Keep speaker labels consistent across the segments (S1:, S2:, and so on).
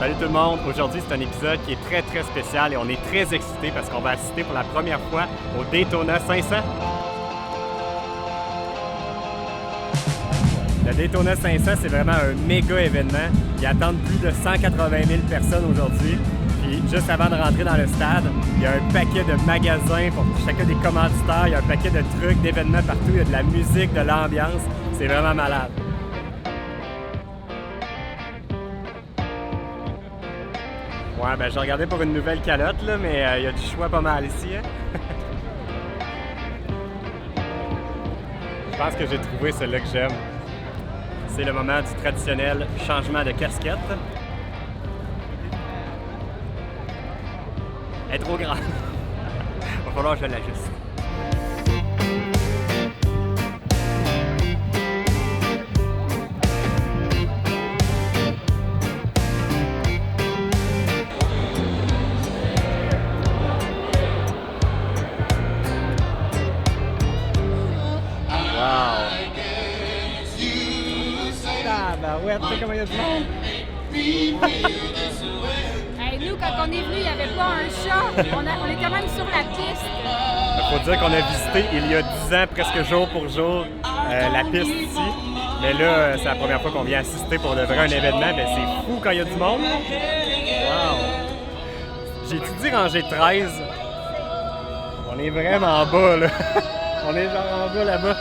S1: Salut tout le monde! Aujourd'hui, c'est un épisode qui est très spécial et on est très excités parce qu'on va assister pour la première fois au Daytona 500. Le Daytona 500, c'est vraiment un méga événement. Ils attendent plus de 180 000 personnes aujourd'hui. Puis juste avant de rentrer dans le stade, il y a un paquet de magasins pour chacun des commanditaires. Il y a un paquet de trucs, d'événements partout. Il y a de la musique, de l'ambiance. C'est vraiment malade. Ouais, ben j'ai regardé pour une nouvelle calotte, là, mais il y a du choix pas mal ici. Hein? Je pense que j'ai trouvé celle-là que j'aime. C'est le moment du traditionnel changement de casquette. Elle est trop grande. Il va falloir que je l'ajuste. Ouais, tu sais comment il y a du monde?
S2: Hey, nous, quand on est venu, il n'y avait pas un chat. On était même sur la piste.
S1: Il faut dire qu'on a visité il y a 10 ans, presque jour pour jour, la piste ici. Mais là, c'est la première fois qu'on vient assister pour de vrai un événement. Mais c'est fou quand il y a du monde. Wow! J'ai étudié rangée 13. On est vraiment bas, là. On est genre en bas là-bas.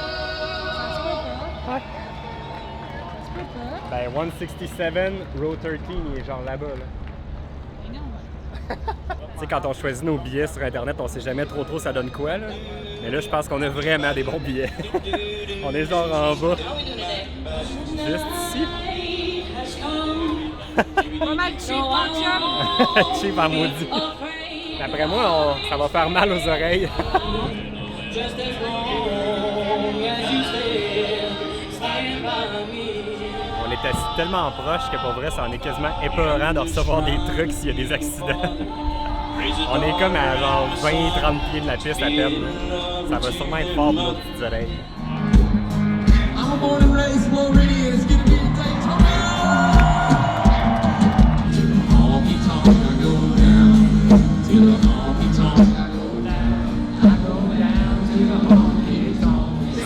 S1: Ben, 167, row 13, il est genre là-bas, là. Tu sais, quand on choisit nos billets sur Internet, on sait jamais trop ça donne quoi, là. Mais là, je pense qu'on a vraiment des bons billets. On est genre en bas. Juste ici.
S2: Pas mal cheap, mon chum.
S1: Cheap en maudit. D'après moi, ça va faire mal aux oreilles. On est assis tellement proche que pour vrai, ça en est quasiment épeurant de recevoir des trucs s'il y a des accidents. On est comme à genre 20-30 pieds de la piste à peine. Ça va sûrement être fort pour nos petites oreilles.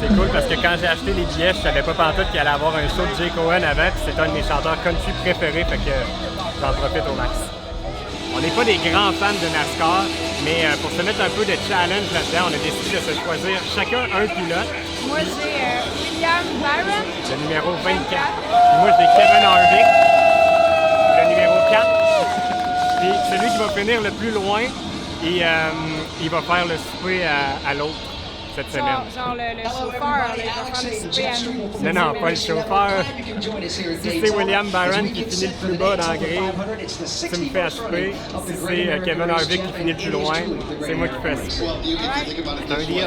S1: C'est cool parce que quand j'ai acheté les billets, je savais pas pantoute qu'il allait avoir un show de Jake Owen avant, puis c'est un de mes chanteurs country préférés, fait que j'en profite au max. On n'est pas des grands fans de NASCAR, mais pour se mettre un peu de challenge là-dedans, on a décidé de se choisir chacun un pilote.
S2: Moi, j'ai William Byron.
S1: Le numéro 24. Puis moi, j'ai Kevin Harvick, le numéro 4. Puis celui qui va finir le plus loin, il va faire le souper à l'autre cette semaine.
S2: Genre le chauffeur, il va faire le souper à nous.
S1: Non, pas le chauffeur. Si c'est William Byron qui finit le plus bas dans la grille, tu me fais à souper. Si c'est Kevin Harvick qui finit le plus loin, c'est moi qui fais à souper. C'est un deal.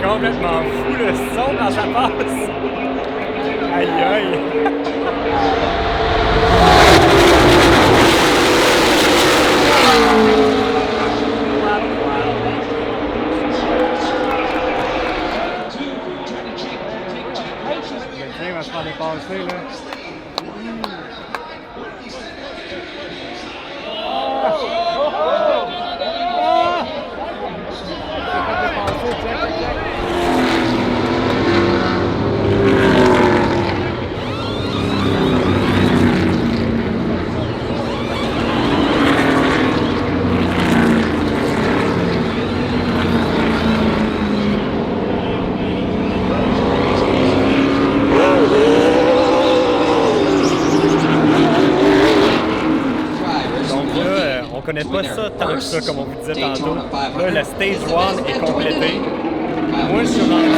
S1: Complètement fou le son quand ça passe. Aïe aïe. Le train va se faire dépasser là. on connaît pas ça tant que ça, comme on vous disait tantôt. Là, le Stage 1 est complété. Moi, je suis rendu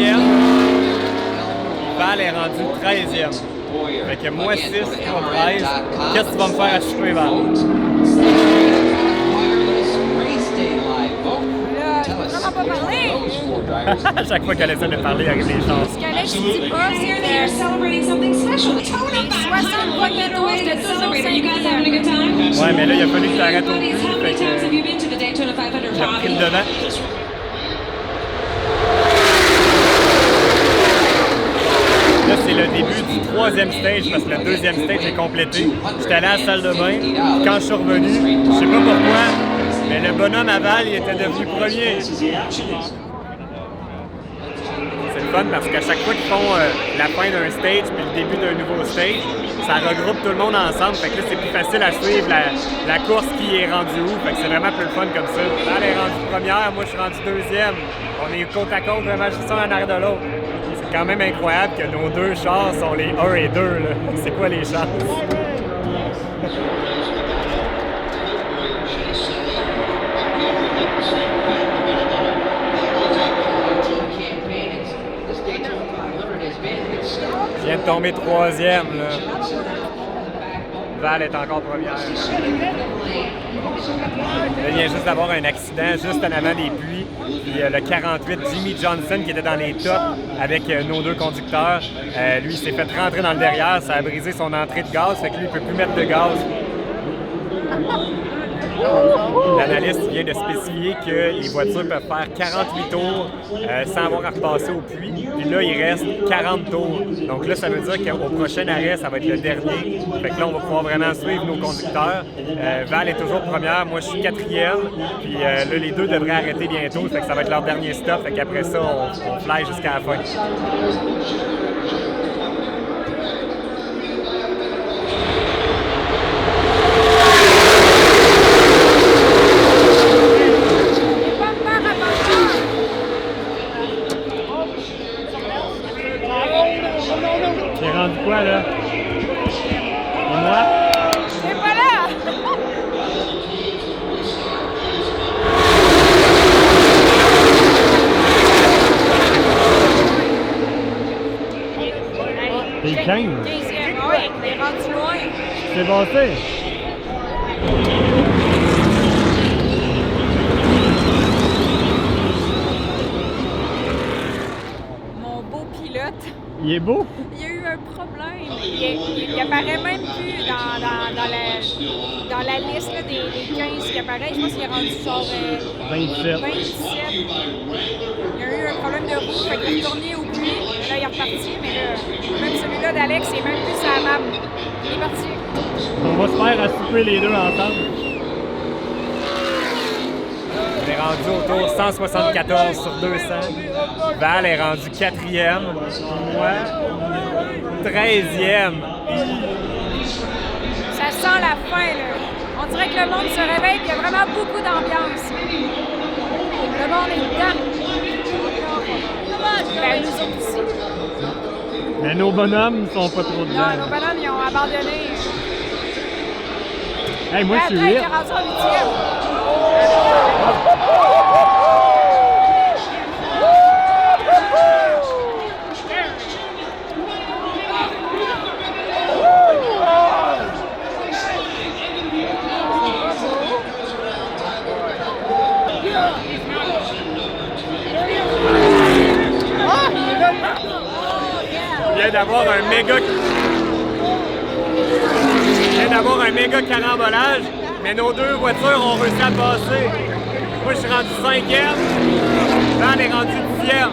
S1: 6e. Val est rendu 13e. Fait que moi, 6, toi 13. Qu'est-ce que tu vas me faire à souper, Val?
S2: On va pas parler.
S1: À chaque fois qu'elle essaie de parler, arrive les chances.
S2: Ce qu'Alex dit pas, c'est que les 60 premiers tours, c'était toujours 5e.
S1: Ouais, mais là, il a fallu que tu arrêtes au plus. Fait que j'ai pris le devant. Là, c'est le début du 3e stage parce que le 2e stage est complété. J'étais allé à la salle de bain. Quand je suis revenu, je sais pas pourquoi, mais le bonhomme à Val, il était devenu premier. C'est le fun parce qu'à chaque fois qu'ils font la fin d'un stage puis le début d'un nouveau stage, ça regroupe tout le monde ensemble. Fait que là, c'est plus facile à suivre la course qui est rendue où. Fait que c'est vraiment plus le fun comme ça. Val est rendue première, moi je suis rendu 2e. On est côte à côte, vraiment juste un en arrière de l'autre. C'est quand même incroyable que nos deux chars sont les 1 et 2. Là. C'est quoi les chances? Je viens de tomber 3e. Là. Val est encore première. Là, il vient juste d'avoir un accident juste en avant des puits. Puis le 48, Jimmy Johnson, qui était dans les tops avec nos deux conducteurs, lui, il s'est fait rentrer dans le derrière. Ça a brisé son entrée de gaz, fait que lui, il ne peut plus mettre de gaz. L'analyste vient de spécifier que les voitures peuvent faire 48 tours sans avoir à repasser au puits. Puis là, il reste 40 tours. Donc là, ça veut dire qu'au prochain arrêt, ça va être le dernier. Fait que là, on va pouvoir vraiment suivre nos conducteurs. Val est toujours première, moi je suis 4e. Puis là, les deux devraient arrêter bientôt. Fait que ça va être leur dernier stop. Fait qu'après ça, on fly jusqu'à la fin. T'es rendu quoi, là? Et moi?
S2: T'es pas là!
S1: T'es 15?
S2: 15e, oui, on est rendu loin.
S1: C'est passé?
S2: Mon beau pilote.
S1: Il est beau?
S2: Il y a eu un problème. Il apparaît même plus dans la liste là, des 15 qui apparaissent. Je pense qu'il est rendu genre
S1: 27.
S2: 27. Il y a eu un problème de roue, fait qu'il est retourné au puits. Là, il est reparti, mais là, même celui-là d'Alex, il est même plus sur la map. Il est parti.
S1: On va se faire à souper les deux ensemble. On est rendu au tour 174 sur 200. Val est rendu 4e. Moi, 13e.
S2: Ça sent la fin, là. On dirait que le monde se réveille et il y a vraiment beaucoup d'ambiance. Le monde est dedans. Ben, nous autres aussi.
S1: Mais nos bonhommes sont pas trop dedans.
S2: Non, nos bonhommes, ils ont abandonné.
S1: Hey, moi, je suis
S2: Attends, il
S1: 8.
S2: est rendu en 8e.
S1: Il vient d'avoir un méga carambolage, mais nos deux voitures ont réussi à passer. Moi, je suis rendu 5e. Val est rendu 10e.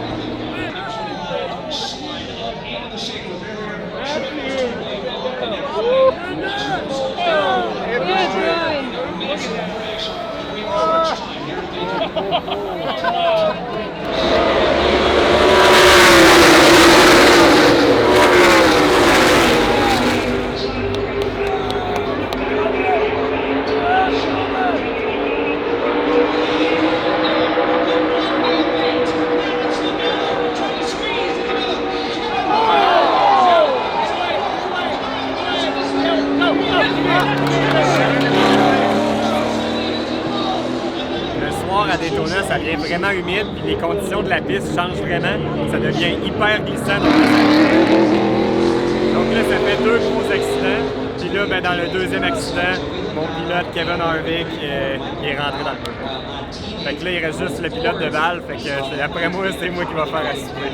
S1: soir à Daytona, ça devient vraiment humide, puis les conditions de la piste changent vraiment. Ça devient hyper glissant. Donc là, ça fait 2 gros accidents. Puis là, ben, dans le deuxième accident, mon pilote Kevin Harvick il est rentré dans le mur. Fait que là, il reste juste le pilote de Val. Fait que d'après moi, c'est moi qui va faire à souper.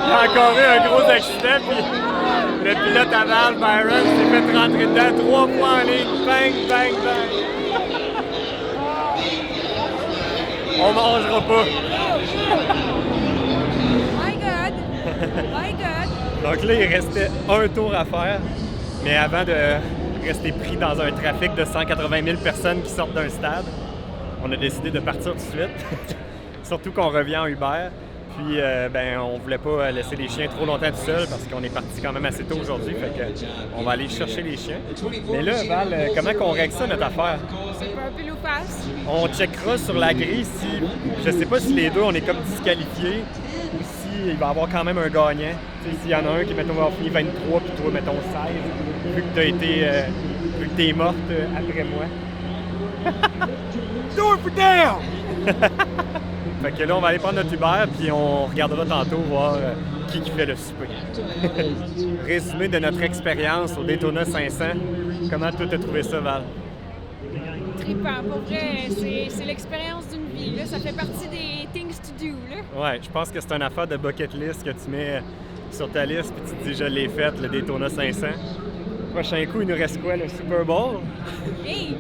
S1: Il y a encore eu un gros accident, puis le pilote à Val, Byron, s'est fait rentrer dedans 3 fois en ligne. Bang, bang, bang. On mangera pas.
S2: My God! My God!
S1: Donc là, il restait un tour à faire, mais avant de rester pris dans un trafic de 180 000 personnes qui sortent d'un stade, on a décidé de partir tout de suite. Surtout qu'on revient en Uber. Puis, ben, on voulait pas laisser les chiens trop longtemps tout seuls parce qu'on est parti quand même assez tôt aujourd'hui. Fait que on va aller chercher les chiens. Mais là, Val, comment qu'on règle ça, notre affaire?
S2: C'est pas un pile ou face.
S1: On checkera sur la grille si... Je sais pas si les deux, on est comme disqualifiés ou s'il va y avoir quand même un gagnant. S'il y en a un qui, mettons, va finir 23 puis toi, mettons, 16, vu que t'as été... vu que t'es morte après moi. Do it for damn! Fait que là, on va aller prendre notre Uber, puis on regardera tantôt voir qui fait le souper. Résumé de notre expérience au Daytona 500. Comment toi t'as trouvé ça, Val?
S2: Trippant. Pour vrai, c'est l'expérience d'une vie. Là. Ça fait partie des things to do. Là.
S1: Ouais, je pense que c'est une affaire de bucket list que tu mets sur ta liste, puis tu te dis, je l'ai faite, le Daytona 500. Prochain coup, il nous reste quoi, le Super Bowl?
S2: Hey!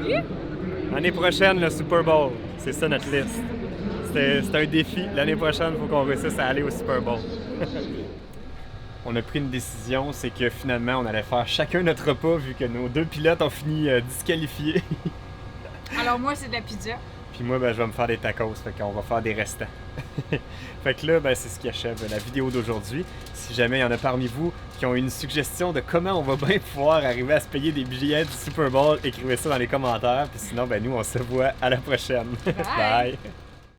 S2: Oui?
S1: L'année prochaine, le Super Bowl. C'est ça notre liste. C'est un défi. L'année prochaine, il faut qu'on réussisse à aller au Super Bowl. On a pris une décision, c'est que finalement, on allait faire chacun notre repas vu que nos 2 pilotes ont fini disqualifiés.
S2: Alors moi, c'est de la pizza.
S1: Puis moi, ben, je vais me faire des tacos, fait qu'on va faire des restants. Fait que là, ben, c'est ce qui achève la vidéo d'aujourd'hui. Si jamais il y en a parmi vous qui ont une suggestion de comment on va bien pouvoir arriver à se payer des billets du Super Bowl, écrivez ça dans les commentaires. Puis sinon, ben, nous, on se voit à la prochaine.
S2: Bye.
S1: Bye.